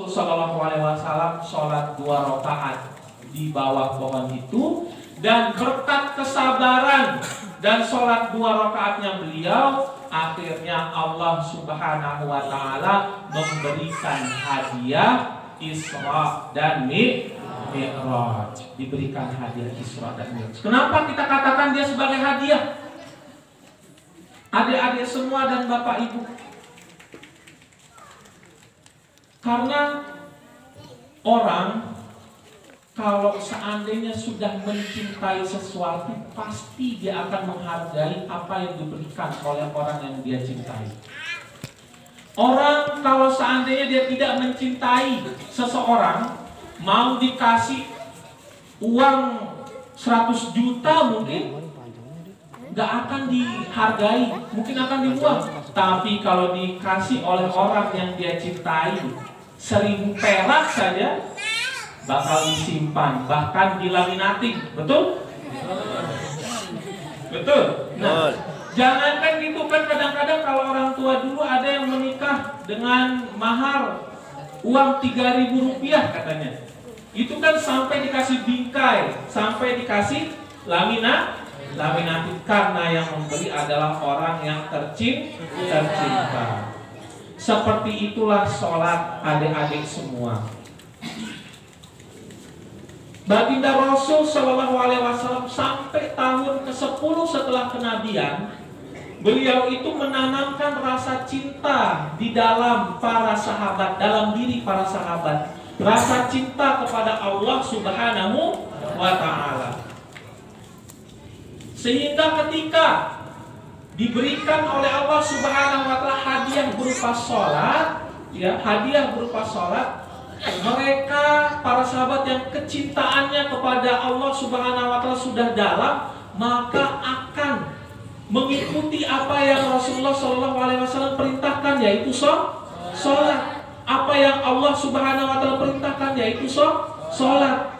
Sallallahu Alaihi Wasallam sholat 2 rakaat di bawah pohon itu, dan berkat kesabaran dan sholat 2 rakaatnya beliau, akhirnya Allah Subhanahu Wa Taala memberikan hadiah Isra dan Mi'raj. Diberikan hadiah Isra dan Mi'raj. Kenapa kita katakan dia sebagai hadiah? Adik-adik semua dan bapak ibu, karena orang kalau seandainya sudah mencintai sesuatu, pasti dia akan menghargai apa yang diberikan oleh orang yang dia cintai. Orang kalau seandainya dia tidak mencintai seseorang, mau dikasih uang 100 juta mungkin gak akan dihargai, mungkin akan dibuang. Tapi kalau dikasih oleh orang yang dia cintai 1000 perak saja, bakal disimpan, bahkan dilaminating. Betul? Betul? Nah, jangankan gitu kan, kadang-kadang kalau orang tua dulu ada yang menikah dengan mahar uang 3.000 rupiah katanya. Itu kan sampai dikasih bingkai, sampai dikasih laminating, karena yang memberi adalah orang yang tercinta. Seperti itulah sholat adik-adik semua. Baginda Rasul Shallallahu Alaihi Wasallam sampai tahun ke-10 setelah kenabian, beliau itu menanamkan rasa cinta di dalam para sahabat, dalam diri para sahabat, rasa cinta kepada Allah Subhanahu Wa Taala. Sehingga ketika diberikan oleh Allah Subhanahu Wa Taala hadiah berupa sholat, ya, hadiah berupa sholat, mereka para sahabat yang kecintaannya kepada Allah Subhanahu Wa Taala sudah dalam, maka akan mengikuti apa yang Rasulullah Shallallahu Alaihi Wasallam perintahkan, yaitu sholat. Apa yang Allah Subhanahu Wa Taala perintahkan, yaitu sholat.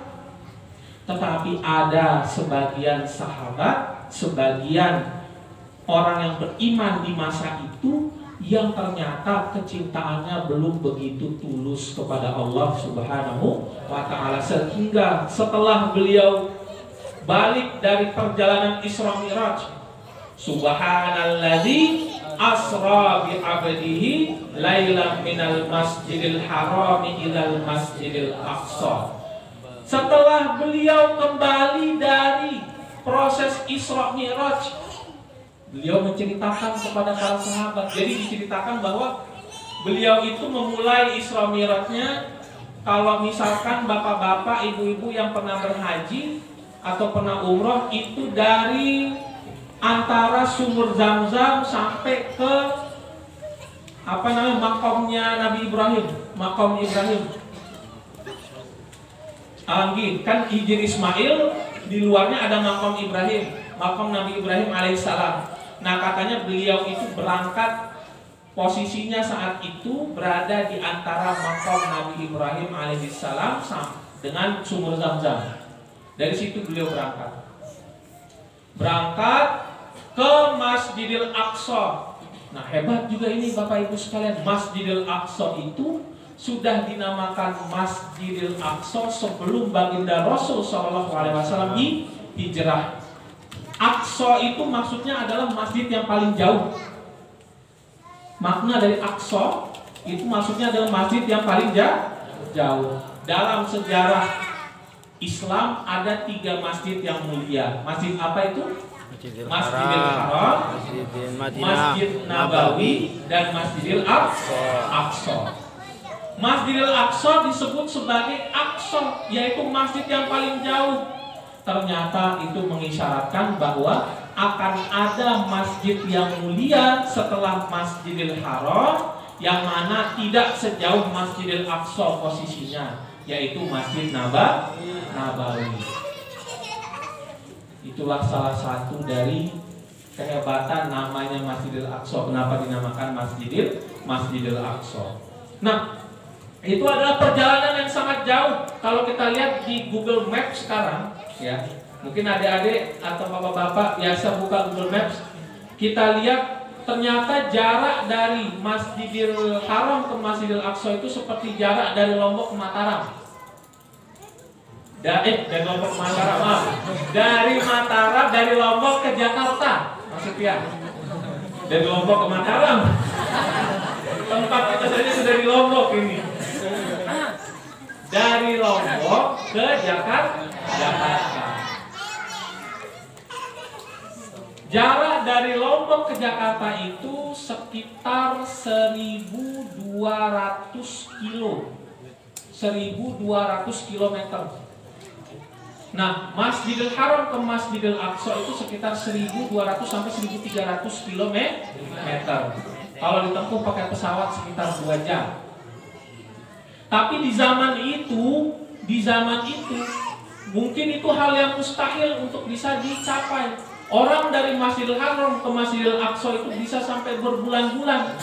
Tetapi ada sebagian sahabat, sebagian orang yang beriman di masa itu yang ternyata kecintaannya belum begitu tulus kepada Allah Subhanahu Wa Taala, sehingga setelah beliau balik dari perjalanan Isra Mi'raj, Subhanalladzi asra bi 'abdihi lailan minal masjidil harami ilal masjidil aqsa. Setelah beliau kembali dari proses Isra Mi'raj, beliau menceritakan kepada para sahabat. Jadi diceritakan bahwa beliau itu memulai Isra Mi'rajnya, kalau misalkan bapak-bapak, ibu-ibu yang pernah berhaji atau pernah umroh, itu dari antara sumur Zam-Zam sampai ke makamnya Nabi Ibrahim, makam Ibrahim. Kan Hijir Ismail, di luarnya ada makam Ibrahim, makam Nabi Ibrahim alaihissalam. Nah, katanya beliau itu berangkat, posisinya saat itu berada di antara makam Nabi Ibrahim alaihissalam dengan sumur Zam-Zam. Dari situ beliau berangkat ke Masjidil Aqsa. Nah, hebat juga ini Bapak Ibu sekalian, Masjidil Aqsa itu sudah dinamakan Masjidil Aqsa sebelum baginda Rasul Shallallahu Alaihi Wasallam hijrah. Aqsa itu maksudnya adalah masjid yang paling jauh. Makna dari Aqsa itu maksudnya adalah masjid yang paling jauh. Dalam sejarah Islam ada 3 masjid yang mulia. Masjid apa itu? Masjidil Haram, Masjid Nabawi, dan Masjidil Aqsa. Masjidil Aqsa disebut sebagai Aqsa, yaitu masjid yang paling jauh. Ternyata itu mengisyaratkan bahwa akan ada masjid yang mulia setelah Masjidil Haram, yang mana tidak sejauh Masjidil Aqsa posisinya, yaitu Masjid Nabawi. Itulah salah satu dari kehebatan namanya Masjidil Aqsa. Kenapa dinamakan Masjidil Aqsa? Nah, itu adalah perjalanan yang sangat jauh. Kalau kita lihat di Google Maps sekarang, ya, mungkin adik-adik atau bapak-bapak biasa buka Google Maps, kita lihat ternyata jarak dari Masjidil Haram ke Masjidil Aqsa itu seperti jarak dari Lombok ke Mataram. Dari Lombok ke Mataram, dari Lombok ke Jakarta, maksudnya. Dari Lombok ke Mataram. Tempat kita saja sudah di Lombok ini. Dari Lombok ke Jakarta. Jarak dari Lombok ke Jakarta itu sekitar 1.200 kilo. 1.200 kilometer. Nah, Masjidil Haram ke Masjidil Aqsa itu sekitar 1.200 sampai 1.300 kilometer. Kalau ditempuh pakai pesawat sekitar 2 jam. Tapi di zaman itu mungkin itu hal yang mustahil untuk bisa dicapai. Orang dari Masjidil Haram ke Masjidil Aqsa itu bisa sampai berbulan-bulan.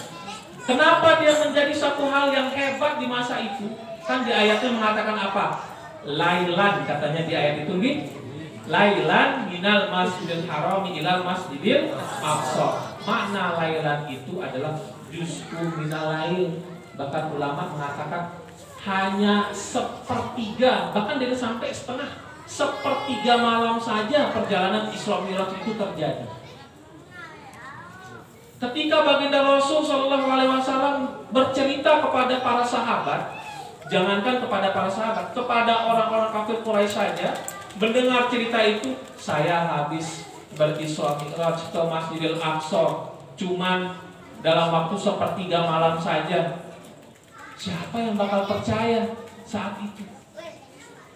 Kenapa dia menjadi satu hal yang hebat di masa itu? Kan di ayatnya mengatakan apa? Lailan, katanya di ayat itu nih. Lailan minal Masjidil Haram ilal Masjidil Aqsa. Makna lailan itu adalah juz'u minal lail. Bahkan ulama mengatakan hanya sepertiga, bahkan tidak sampai setengah, sepertiga malam saja perjalanan Isra Mi'raj itu terjadi. Ketika baginda Rasul Shallallahu Alaihi Wasallam bercerita kepada para sahabat, jangankan kepada para sahabat, kepada orang-orang kafir Quraisy saja, mendengar cerita itu, saya habis berisra Mi'raj ke Masjidil Aqsa, cuman dalam waktu sepertiga malam saja. Siapa yang bakal percaya saat itu?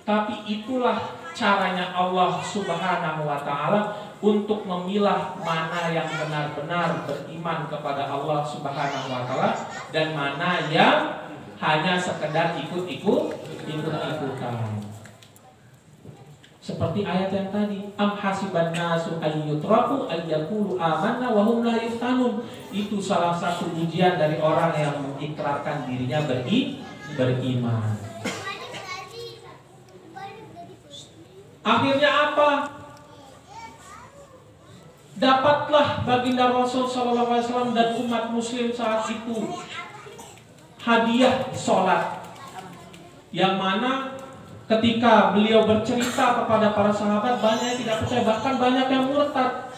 Tapi itulah caranya Allah Subhanahu wa Ta'ala untuk memilah mana yang benar-benar beriman kepada Allah Subhanahu wa Ta'ala dan mana yang hanya sekedar ikut-ikutan. Seperti ayat yang tadi, am hasiban nasu ayyutraku ayyakulu amanna wa hum la yuftanun. Itu salah satu ujian dari orang yang mengikrarkan dirinya beriman. Akhirnya apa? Dapatlah baginda Rasul SAW dan umat muslim saat itu hadiah sholat, yang mana ketika beliau bercerita kepada para sahabat, banyak yang tidak percaya, bahkan banyak yang murtad.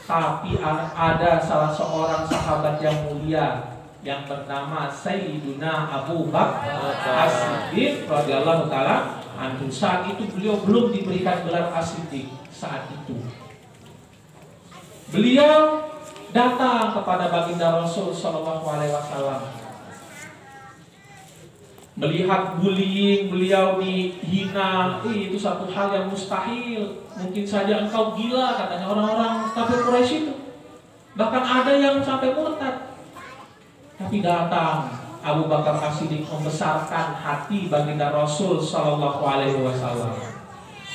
Tapi ada salah seorang sahabat yang mulia yang bernama Sayyiduna Abu Bakar As-Siddiq radhiyallahu taala anhu. Saat itu beliau belum diberikan gelar As-Siddiq. Saat itu beliau datang kepada baginda Rasul sallallahu alaihi wasallam. Melihat bullying, beliau dihina, itu satu hal yang mustahil. Mungkin saja engkau gila, katanya orang-orang kafir Quraisy itu. Bahkan ada yang sampai murtad. Tapi datang Abu Bakar As-Siddiq membesarkan hati baginda Rasul sallallahu alaihi wasallam.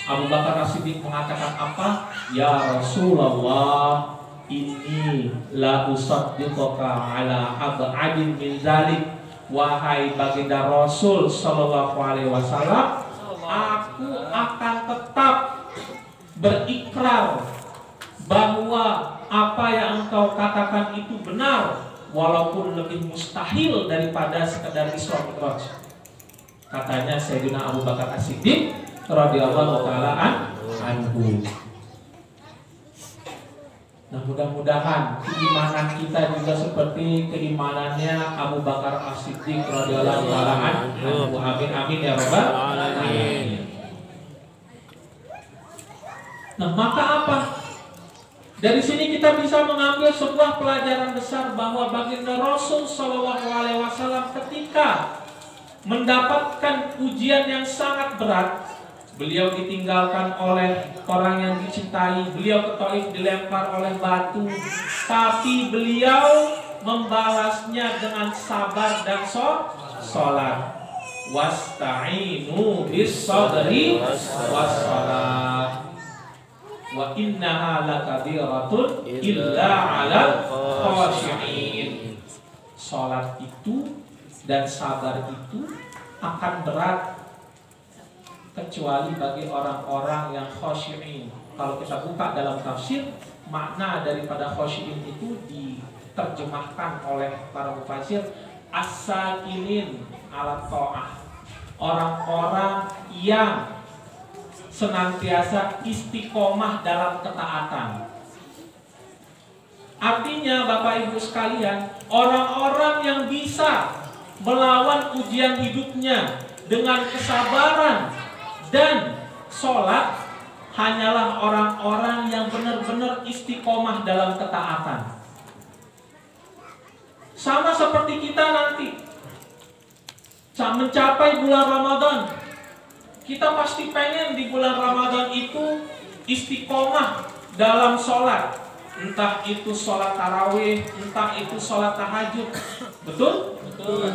Abu Bakar As-Siddiq mengatakan apa? Ya Rasulullah, inni la usaddiquka ala ab'adin min zalik. Wahai baginda Rasul sallallahu alaihi wasallam, aku akan tetap berikrar bahwa apa yang engkau katakan itu benar, walaupun lebih mustahil daripada sekedar Isra Mi'raj. Katanya Sayyidina Abu Bakar As-Siddiq radhiyallahu taala anhu. Nah, mudah-mudahan keimanan kita juga seperti keimanannya Abu Bakar As-Siddiq radhiyallahu taala anhu. Amin amin ya rabbal alamin. Nah, maka apa? Dari sini kita bisa mengambil sebuah pelajaran besar bahwa baginda Rasul sallallahu alaihi wasallam ketika mendapatkan ujian yang sangat berat, beliau ditinggalkan oleh orang yang dicintai, beliau ke Taif dilempar oleh batu, tapi beliau membalasnya dengan sabar dan sholat. Wasta'inu bis-sabri was-shalah. Wa innaha lakabiratun illa 'alal khashi'in. Sholat itu dan sabar itu akan berat kecuali bagi orang-orang yang khashi'in. Kalau kita buka dalam tafsir, makna daripada khashi'in itu diterjemahkan oleh para mufasir as-sakinin ala ta'ah, orang-orang yang senantiasa istiqomah dalam ketaatan. Artinya Bapak Ibu sekalian, orang-orang yang bisa melawan ujian hidupnya dengan kesabaran dan sholat hanyalah orang-orang yang benar-benar istiqomah dalam ketaatan. Sama seperti kita nanti mencapai bulan Ramadan, kita pasti pengen di bulan Ramadan itu istiqomah dalam sholat. Entah itu sholat tarawih, entah itu sholat tahajud. Betul? Betul.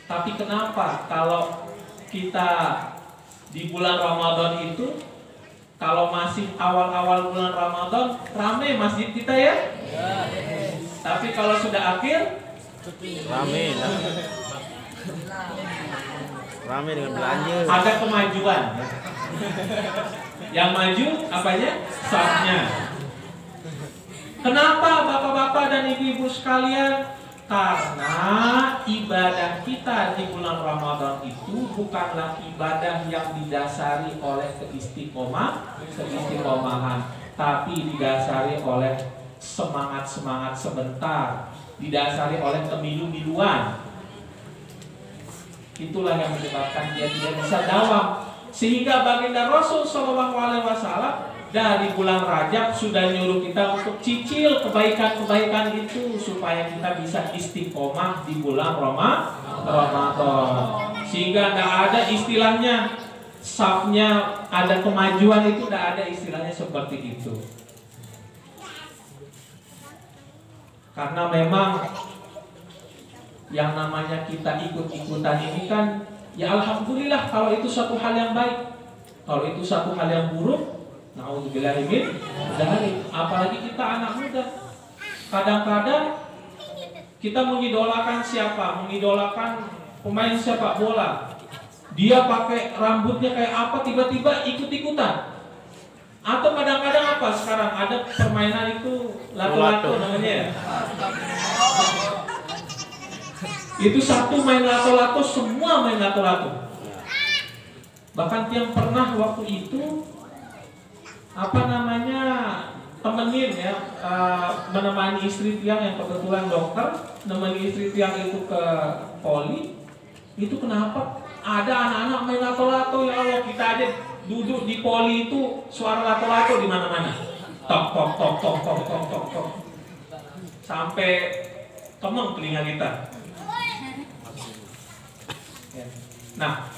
Tapi kenapa kalau kita di bulan Ramadan itu, kalau masih awal-awal bulan Ramadan rame masjid kita ya? Tapi kalau sudah akhir rame dengan belanja. Ada kemajuan. Yang maju apanya? Safnya. Kenapa bapak-bapak dan ibu-ibu sekalian? Karena ibadah kita di bulan Ramadan itu bukanlah ibadah yang didasari oleh keistiqomahan, tapi didasari oleh semangat-semangat sebentar, didasari oleh kemilu-miluan. Itulah yang menyebabkan dia tidak bisa dawam. Sehingga baginda Rasul SAW dari bulan Rajab sudah nyuruh kita untuk cicil kebaikan-kebaikan itu supaya kita bisa istiqomah di bulan Ramadan. Sehingga tidak ada istilahnya safnya ada kemajuan, itu tidak ada istilahnya seperti itu. Karena memang yang namanya kita ikut-ikutan ini kan, ya alhamdulillah kalau itu satu hal yang baik. Kalau itu satu hal yang buruk, naudzubillahi min dzalik. Apalagi kita anak muda, kadang-kadang kita mengidolakan siapa? Mengidolakan pemain sepak bola. Dia pakai rambutnya kayak apa, tiba-tiba ikut-ikutan. Atau kadang-kadang apa? Sekarang ada permainan itu lato-lato namanya ya. Itu satu main lato-lato, semua main lato-lato. Bahkan yang pernah waktu itu temenin ya, menemani istri tiang yang kebetulan dokter, menemani istri tiang itu ke poli. Itu kenapa? Ada anak-anak main lato-lato, ya Allah, kita aja duduk di poli itu suara lato-lato di mana-mana. Tok tok tok tok tok tok tok tok. Sampai kemeng telinga kita. Nah,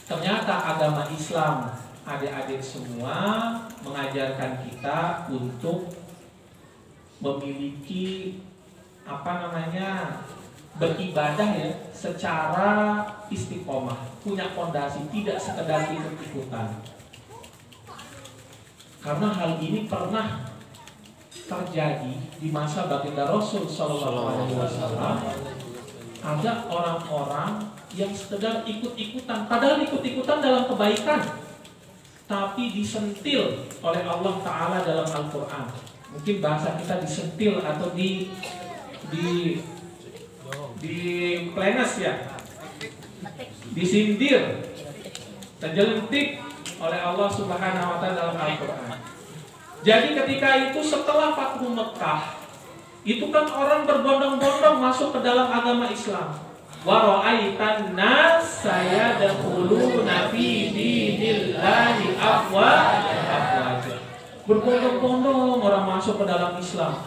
ternyata agama Islam, adik-adik semua, mengajarkan kita untuk memiliki beribadah ya secara istiqomah, punya fondasi, tidak sekedar ikut-ikutan. Karena hal ini pernah terjadi di masa baginda Rasul SAW. Ada orang-orang yang sekedar ikut-ikutan, padahal ikut-ikutan dalam kebaikan, tapi disentil oleh Allah Ta'ala dalam Al-Quran. Mungkin bahasa kita disentil atau di plenes ya, disindir, terjelentik oleh Allah Subhanahu Wa Ta'ala dalam Al-Quran. Jadi ketika itu setelah Fathu Mekah, itu kan orang berbondong-bondong masuk ke dalam agama Islam. Wa ra'aitan nas sayadkhuluna fi dinillahi afwaja. Berbondong-bondong orang masuk ke dalam Islam.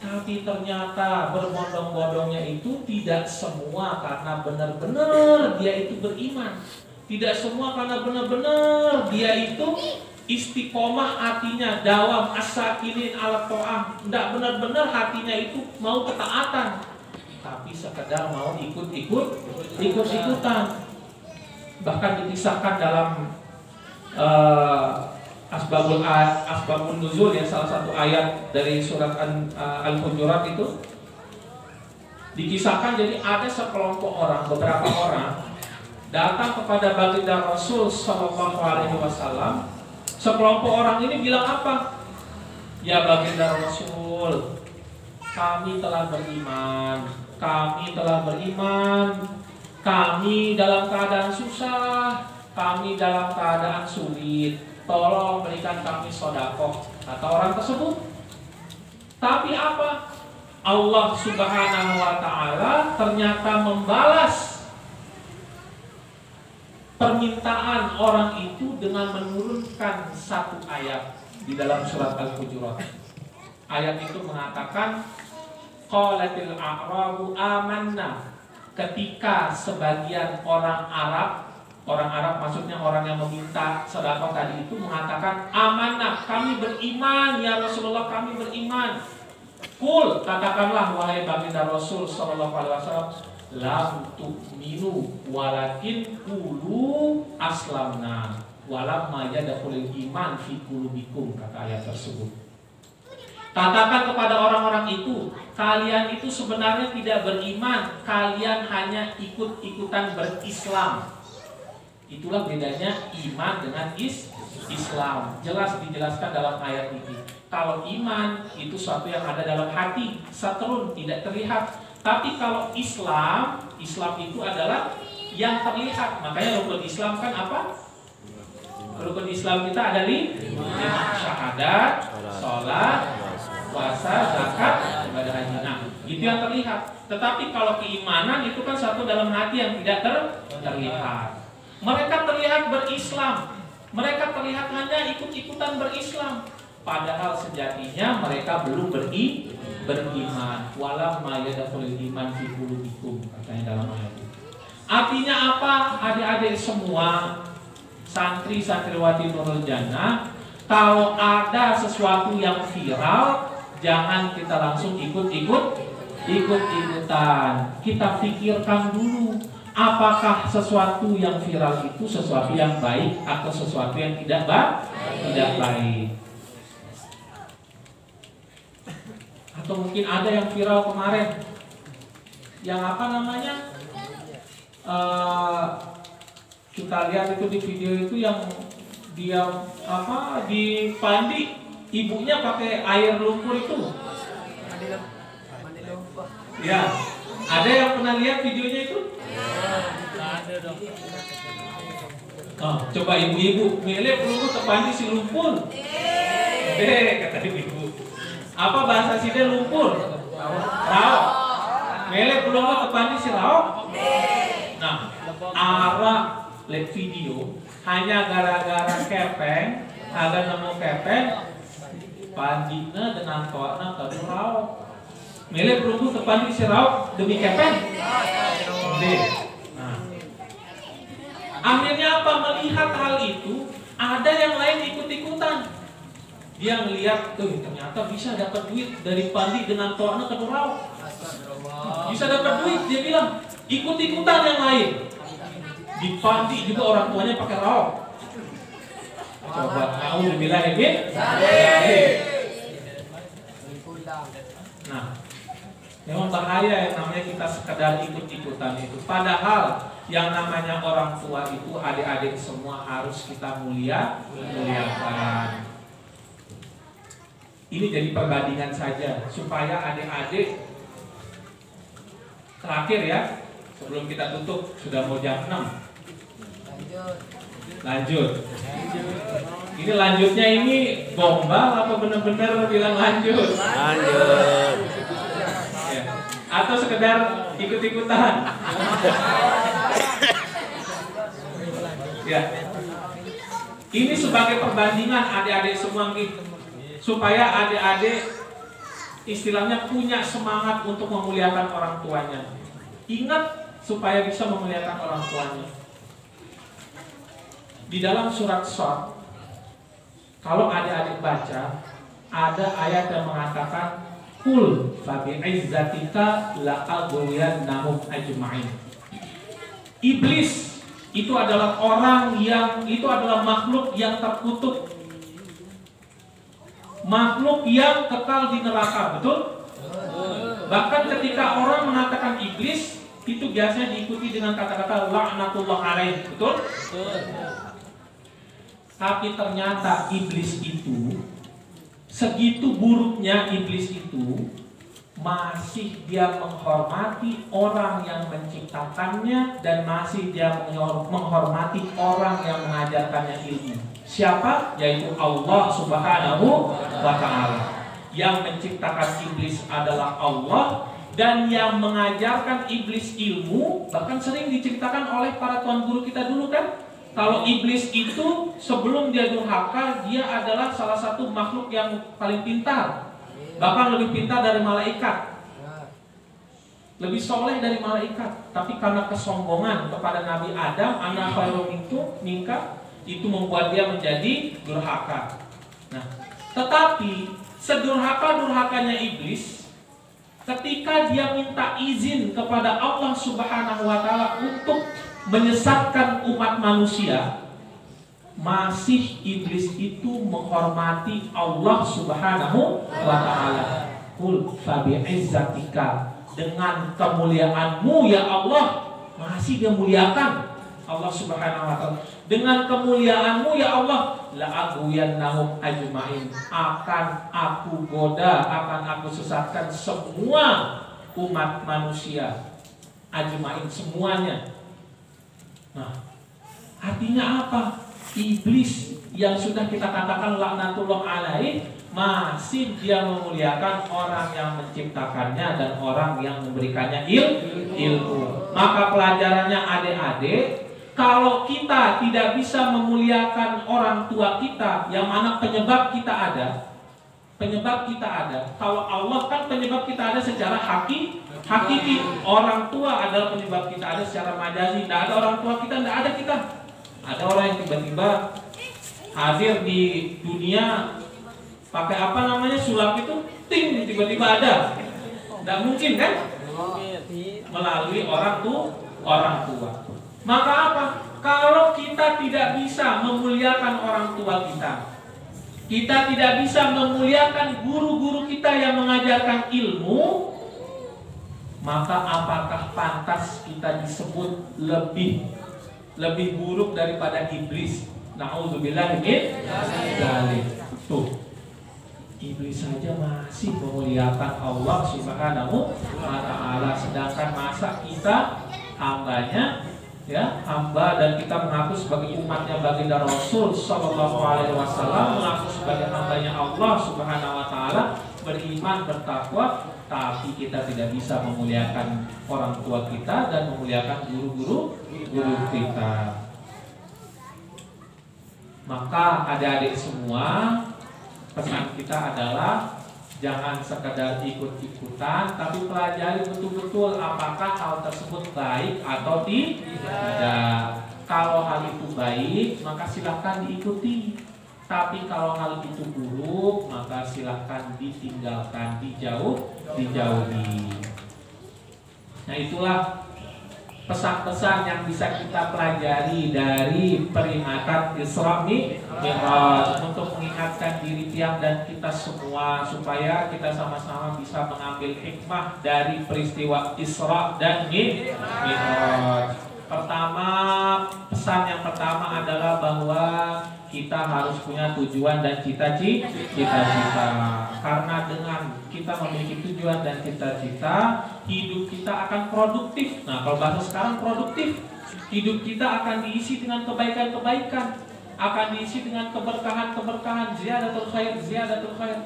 Tapi ternyata berbondong-bondongnya itu tidak semua karena benar-benar dia itu beriman. Tidak semua karena benar-benar dia itu istiqomah, artinya dawam as-sakinin ala ta'ah. Tidak benar-benar hatinya itu mau ketaatan, tapi sekedar mau ikut-ikutan. Bahkan dikisahkan dalam Asbabun Nuzul ya, salah satu ayat dari surat Al-Hujurat itu dikisahkan. Jadi ada sekelompok orang, beberapa orang datang kepada baginda Rasul SAW. Sekelompok orang ini bilang apa? Ya baginda Rasul, kami telah beriman, kami telah beriman, kami dalam keadaan susah, kami dalam keadaan sulit, tolong berikan kami sedekah, kata orang tersebut. Tapi apa? Allah Subhanahu wa Ta'ala ternyata membalas permintaan orang itu dengan menurunkan satu ayat di dalam surat Al-Hujurat. Ayat itu mengatakan qalatil a'rabu amanna. Ketika sebagian orang Arab maksudnya orang yang meminta sedekah tadi itu mengatakan amanah, kami beriman ya Rasulullah, kami beriman. Kul, katakanlah wahai baginda Rasul sallallahu alaihi wasallam, lam tu'minu walakin qulu aslamna walamma yadkhulul iman fi qulubikum, kata ayat tersebut. Katakan kepada orang-orang itu, kalian itu sebenarnya tidak beriman, kalian hanya ikut-ikutan berislam. Itulah bedanya iman dengan Islam. Jelas dijelaskan dalam ayat ini. Kalau iman itu suatu yang ada dalam hati, satrun, tidak terlihat. Tapi kalau Islam itu adalah yang terlihat. Makanya rukun Islam kan apa? Rukun Islam kita ada 5, syahadat, sholat, puasa, zakat, ibadah haji. Nah, itu yang terlihat. Tetapi kalau keimanan itu kan satu dalam hati yang tidak terlihat. Mereka terlihat berislam, mereka terlihat hanya ikut-ikutan berislam, padahal sejatinya mereka belum beriman. Walam ma yadkhulul iman fi qulubikum, katanya dalam ayat itu. Artinya apa? Adik-adik semua, santri-santriwati Nurul Jannah, kalau ada sesuatu yang viral, jangan kita langsung ikut-ikutan. Kita pikirkan dulu, apakah sesuatu yang viral itu sesuatu yang baik atau sesuatu yang tidak baik. Atau mungkin ada yang viral kemarin, yang apa namanya? Kita lihat itu di video itu yang dia di Pandi, ibunya pakai air lumpur itu. Ya, ada yang pernah lihat videonya itu? Ada dong. Oh, coba ibu-ibu, mele perlu tepandi si lumpur. Kata ibu. Apa bahasa sini lumpur? Raok. Mele perlu tepandi si raok. Nah, arah lihat video hanya gara-gara kepeng, ada nemu kepeng, pandina dengan toana kadu raok. Mele perlu tepandi si raok demi kepeng. Nah, akhirnya apa? Melihat hal itu, ada yang lain ikut-ikutan. Dia melihat, ternyata bisa dapat duit dari pandi dengan toana ke rauk. Bisa dapat duit, dia bilang, ikut-ikutan yang lain. Di pandi juga orang tuanya pakai rauk. Coba mau dibilang ini? Nah, memang bahaya yang namanya kita sekedar ikut-ikutan itu. Padahal yang namanya orang tua itu adik-adik semua harus kita muliakan. Ini jadi perbandingan saja supaya adik-adik terakhir ya, sebelum kita tutup, sudah mau jam 6. Lanjut. Ini lanjutnya ini gombal apa benar-benar bilang lanjut? Lanjut. Ya. Atau sekedar ikut-ikutan? Ya. Ini sebagai perbandingan adik-adik semua nih, supaya adik-adik istilahnya punya semangat untuk memuliakan orang tuanya. Ingat supaya bisa memuliakan orang tuanya. Di dalam surat Shad, kalau adik-adik baca, ada ayat yang mengatakan Qul fabi'izzatika la'aghwiyannahum ajma'in. Iblis itu adalah makhluk yang terkutuk, makhluk yang kekal di neraka, betul? Bahkan ketika orang mengatakan iblis, itu biasanya diikuti dengan kata-kata la'natullah alaih, betul? Tapi ternyata iblis itu segitu buruknya iblis itu, masih dia menghormati orang yang menciptakannya dan masih dia menghormati orang yang mengajarkannya ilmu. Siapa? Yaitu Allah Subhanahu wa Ta'ala. Yang menciptakan iblis adalah Allah, dan yang mengajarkan iblis ilmu bahkan sering diceritakan oleh para tuan guru kita dulu kan. Kalau iblis itu sebelum dia durhaka, dia adalah salah satu makhluk yang paling pintar, bahkan lebih pintar dari malaikat, lebih soleh dari malaikat. Tapi karena kesombongan kepada Nabi Adam, ana khairum minka, itu membuat dia menjadi durhaka. Nah, tetapi sedurhaka-durhakanya iblis, ketika dia minta izin kepada Allah Subhanahu wa Ta'ala untuk menyesatkan umat manusia, masih iblis itu menghormati Allah Subhanahu wa Ta'ala. Qul fa bi'izzatika, dengan kemuliaanmu ya Allah, masih dia muliakan Allah Subhanahu wa Ta'ala. Dengan kemuliaanmu ya Allah, la agwiyannahum ajmain, akan aku goda, akan aku sesatkan semua umat manusia, ajmain, semuanya. Nah, artinya apa? Iblis yang sudah kita katakan laknatullah alaih, masih dia memuliakan orang yang menciptakannya dan orang yang memberikannya ilmu. Maka pelajarannya adik-adik, kalau kita tidak bisa memuliakan orang tua kita, yang mana penyebab kita ada, kalau Allah kan penyebab kita ada secara hakiki. Orang tua adalah penyebab kita ada secara majazi. Tidak ada orang tua kita, tidak ada kita. Ada orang yang tiba-tiba hadir di dunia pakai apa namanya, sulap itu, ting, tiba-tiba ada. Tidak mungkin kan? Melalui orang tua. Maka apa? Kalau kita tidak bisa memuliakan orang tua kita tidak bisa memuliakan guru-guru kita yang mengajarkan ilmu, maka apakah pantas kita disebut lebih buruk daripada iblis? Na'udzubillah min dzalik. Tuh, iblis saja masih memuliakan Allah Subhanahu wa Ta'ala, sedangkan masa kita hambanya, ya, hamba dan kita mengaku sebagai umatnya baginda Rasul Sallallahu Alaihi Wasallam, mengaku sebagai hambanya Allah Subhanahu Wa Taala, beriman, bertakwa, tapi kita tidak bisa memuliakan orang tua kita dan memuliakan guru kita. Maka adik-adik semua, pesan kita adalah jangan sekedar ikut-ikutan, tapi pelajari betul-betul apakah hal tersebut baik atau tidak. Kalau hal itu baik, maka silahkan diikuti. Tapi kalau hal itu buruk, maka silahkan ditinggalkan, dijauhi. Nah, itulah pesan-pesan yang bisa kita pelajari dari peringatan Isra Mi'raj, untuk mengingatkan diri tiang dan kita semua supaya kita sama-sama bisa mengambil hikmah dari peristiwa Isra dan Mi'raj. Pertama, pesan yang pertama adalah bahwa kita harus punya tujuan dan cita-cita. Karena dengan kita memiliki tujuan dan cita-cita, hidup kita akan produktif. Nah, kalau bahasa sekarang produktif, hidup kita akan diisi dengan kebaikan-kebaikan, akan diisi dengan keberkahan-keberkahan, ziyadatul khair,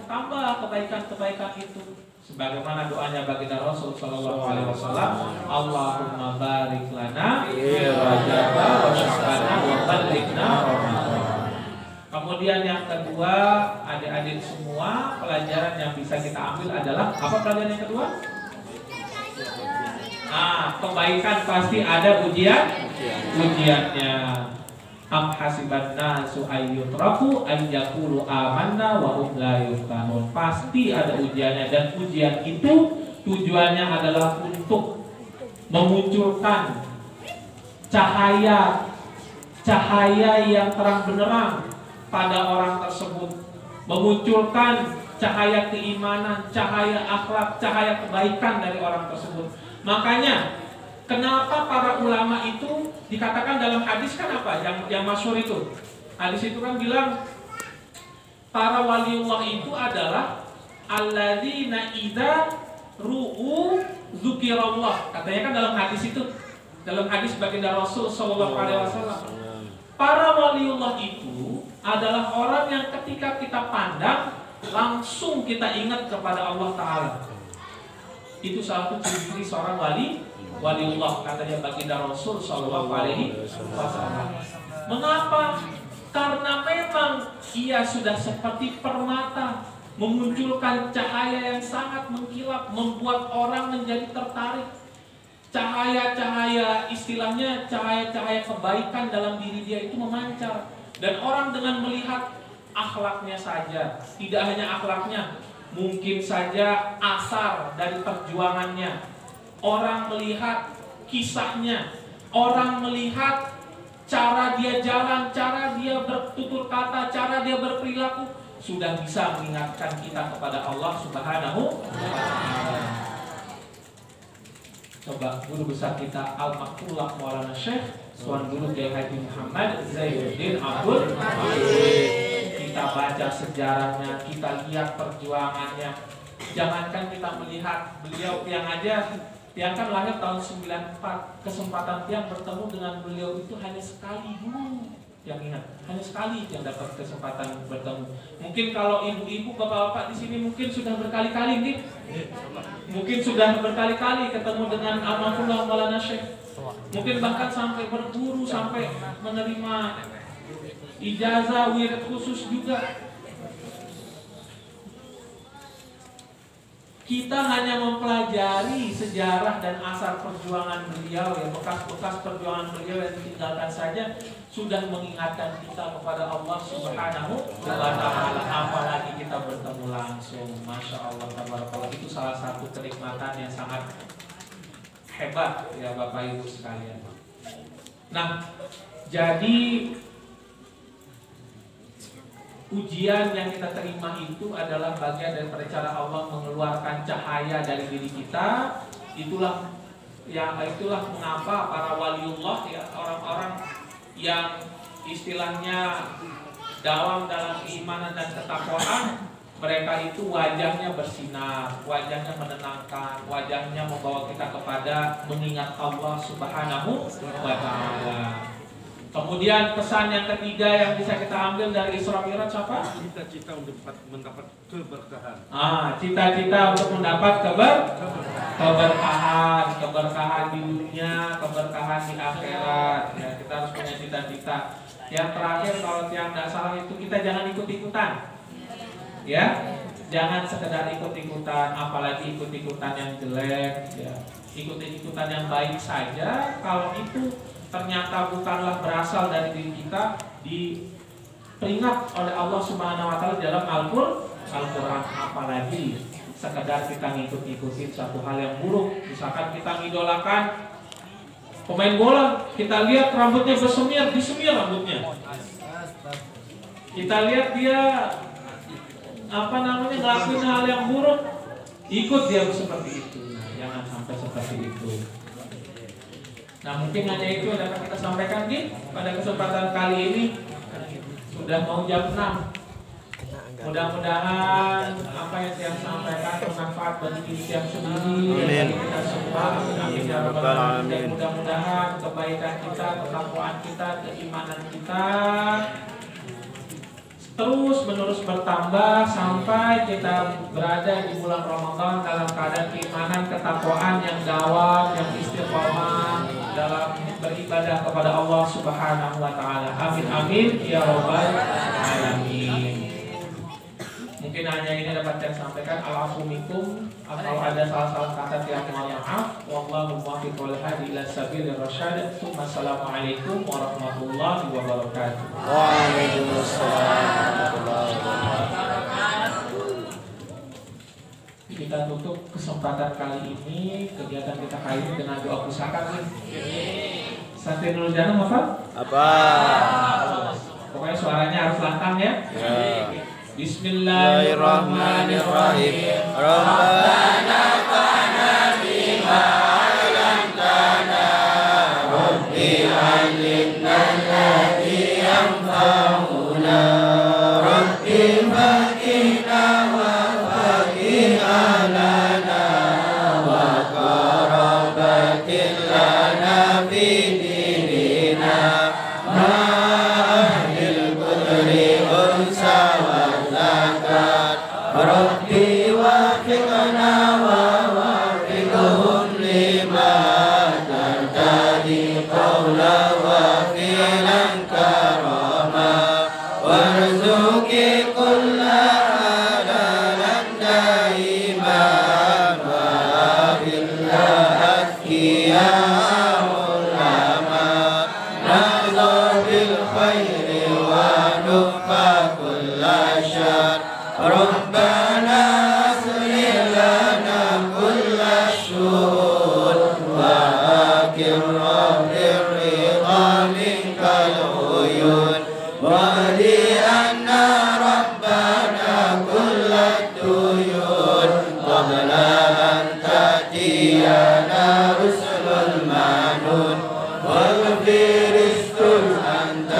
tambah kebaikan-kebaikan itu. Sebagaimana doanya baginda Rasul Sallallahu Alaihi Wasallam, Allahumma barik lana fi Rajab wa Sya'ban wa ballighna Ramadan. Kemudian yang kedua, adik-adik semua, pelajaran yang bisa kita ambil adalah apa pelajaran yang kedua? Kebaikan pasti ada ujiannya. Am hasiban nasu ayyutraku ayyakulu amanna wa hum la yuftanun. Pasti ada ujiannya, dan ujian itu tujuannya adalah untuk memunculkan cahaya yang terang benderang pada orang tersebut, memunculkan cahaya keimanan, cahaya akhlak, cahaya kebaikan dari orang tersebut. Makanya kenapa para ulama itu dikatakan dalam hadis kan apa? Yang masyhur itu. Hadis itu kan bilang para waliullah itu adalah alladzina idza ru'u dzukirallah. Katanya kan dalam hadis itu, dalam hadis baginda Rasul sallallahu alaihi wasallam, para waliullah itu adalah orang yang ketika kita pandang langsung kita ingat kepada Allah Ta'ala. Itu salah satu ciri seorang waliullah, katanya baginda Rasul sallallahu alaihi wasallam. Mengapa? Karena memang ia sudah seperti permata, memunculkan cahaya yang sangat mengkilap, membuat orang menjadi tertarik. Cahaya-cahaya, istilahnya cahaya-cahaya kebaikan dalam diri dia itu memancar. Dan orang dengan melihat akhlaknya saja, tidak hanya akhlaknya, mungkin saja asar dari perjuangannya. Orang melihat kisahnya, orang melihat cara dia jalan, cara dia bertutur kata, cara dia berperilaku, sudah bisa mengingatkan kita kepada Allah Subhanahu wa Ta'ala. Coba guru besar kita Al-Maktulah Maulana Syekh Tuan Guru Kiai Haji Muhammad Zainuddin Abdul Hamid. Kita baca sejarahnya, kita lihat perjuangannya. Jangankan kita melihat beliau yang kan lahir tahun 94, kesempatan yang bertemu dengan beliau itu hanya sekali dulu. Yang ingat, hanya sekali yang dapat kesempatan bertemu. Mungkin kalau ibu-ibu, bapak-bapak di sini mungkin sudah berkali-kali nih. Mungkin sudah berkali-kali ketemu dengan Almarhumah Maulana Syekh. Mungkin bahkan sampai berguru, sampai menerima ijazah wirid khusus juga. Kita hanya mempelajari sejarah dan asar perjuangan beliau, ya, bekas-bekas perjuangan beliau yang ditinggalkan saja sudah mengingatkan kita kepada Allah Subhanahu wa Ta'ala. Apalagi kita bertemu langsung, masya Allah, tabarakallah. Itu salah satu kenikmatan yang sangat hebat, ya Bapak Ibu sekalian. Nah, jadi ujian yang kita terima itu adalah bagian dari cara Allah mengeluarkan cahaya dari diri kita. Itulah mengapa para waliullah, ya, orang-orang yang istilahnya dalam keimanan dan ketakwaan, mereka itu wajahnya bersinar, wajahnya menenangkan, wajahnya membawa kita kepada mengingat Allah Subhanahu wa Ta'ala. Kemudian pesan yang ketiga yang bisa kita ambil dari Isra Mi'raj apa? Cita-cita untuk mendapat keberkahan. Cita-cita untuk mendapat keberkahan di dunia, keberkahan di akhirat. Ya, kita harus punya cita-cita. Yang terakhir, kalau yang tidak salah itu, kita jangan ikut-ikutan. Ya, jangan sekedar ikut-ikutan, apalagi ikut-ikutan yang jelek. Ya, ikut-ikutan yang baik saja. Kalau itu ternyata bukanlah berasal dari diri kita, diperingat oleh Allah Subhanahu wa Ta'ala dalam Al-Quran. Apalagi sekedar kita ngikut-ikutin suatu hal yang buruk. Misalkan kita ngidolakan pemain bola, kita lihat rambutnya bersemir, disemir rambutnya. Kita lihat dia ngelakuin hal yang buruk, ikut dia seperti itu. Nah, jangan sampai seperti itu. Nah, mungkin hanya itu yang dapat kita sampaikan pada kesempatan kali ini. Sudah mau jam 6. Mudah-mudahan apa yang saya sampaikan bermanfaat bagi diri yang sendiri dan bagi kita semua. Amin ya rabbal alamin. Dan mudah-mudahan kebaikan kita, ketakwaan kita, keimanan kita terus menerus bertambah sampai kita berada di bulan Ramadan dalam keadaan keimanan, ketakwaan yang dawam, yang istiqomah dalam beribadah kepada Allah Subhanahu wa Ta'ala. Amin amin ya rabbal alamin. Mungkin hanya ini dapat saya sampaikan. Al-afu minkum. Kalau ada salah-salah kata yang mohon maaf. Wallahu muwaffiq wal hadi ila sabilir rasyad. Assalamualaikum warahmatullahi wabarakatuh. Waalaikumsalam warahmatullahi wabarakatuh. Kita tutup kesempatan kali ini, kegiatan kita kali ini dengan doa pusaka nih. Santai dulu jangan apa? Pokoknya suaranya harus lantang ya. Bismillahirrahmanirrahim. Rabbana fa'na bima 'allamtana Rabbi 'allimna alladhi yanfa'una Rabbi ديننا مع أهل القدر أنسى والذكر ربي وفقنا ووفقهم لما ترتدي قولا وفعلا كرما وارزق كل حلالا دائما وإلا أذكياء علماء نرضى بالخير ونكفى كل شر ربنا أصلح لنا كل الشؤون وأكرم بالرضا منك العيون واهدي أنا ربنا كل الديون قبل أن تأتينا رسل المنون واغفر استر أنت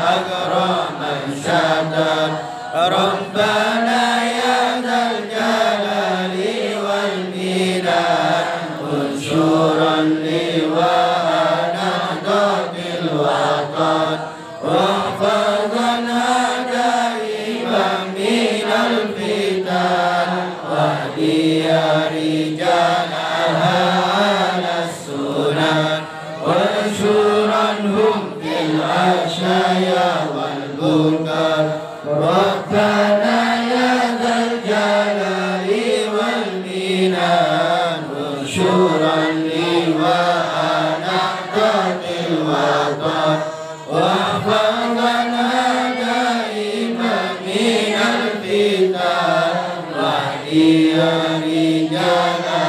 أكرم من ستر ربنا يا ذا الجلال والمنان انشرا لواء بالوطن واحفظنا دائما من الفتن واهدي رجالها على السنن وانشرنهم في العشايا والبركان ربنا يا ذا الجلال والمنان انشرا لواء نهضة الوطن واحفظنا دائما من الفتن واهدي رجالها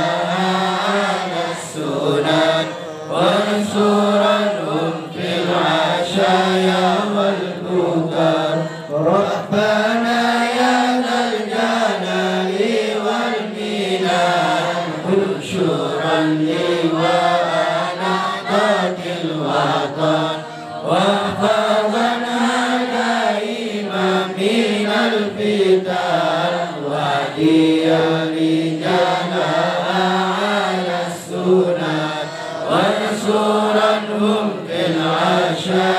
على السنن وانصرنهم في العشايا والبكر ربنا يا ذا الجلال والمنان انشرا لواء نهضة الوطن واحفظنا دائما من الفتن واهدي رجالها على السنن وانصرنهم في العشاء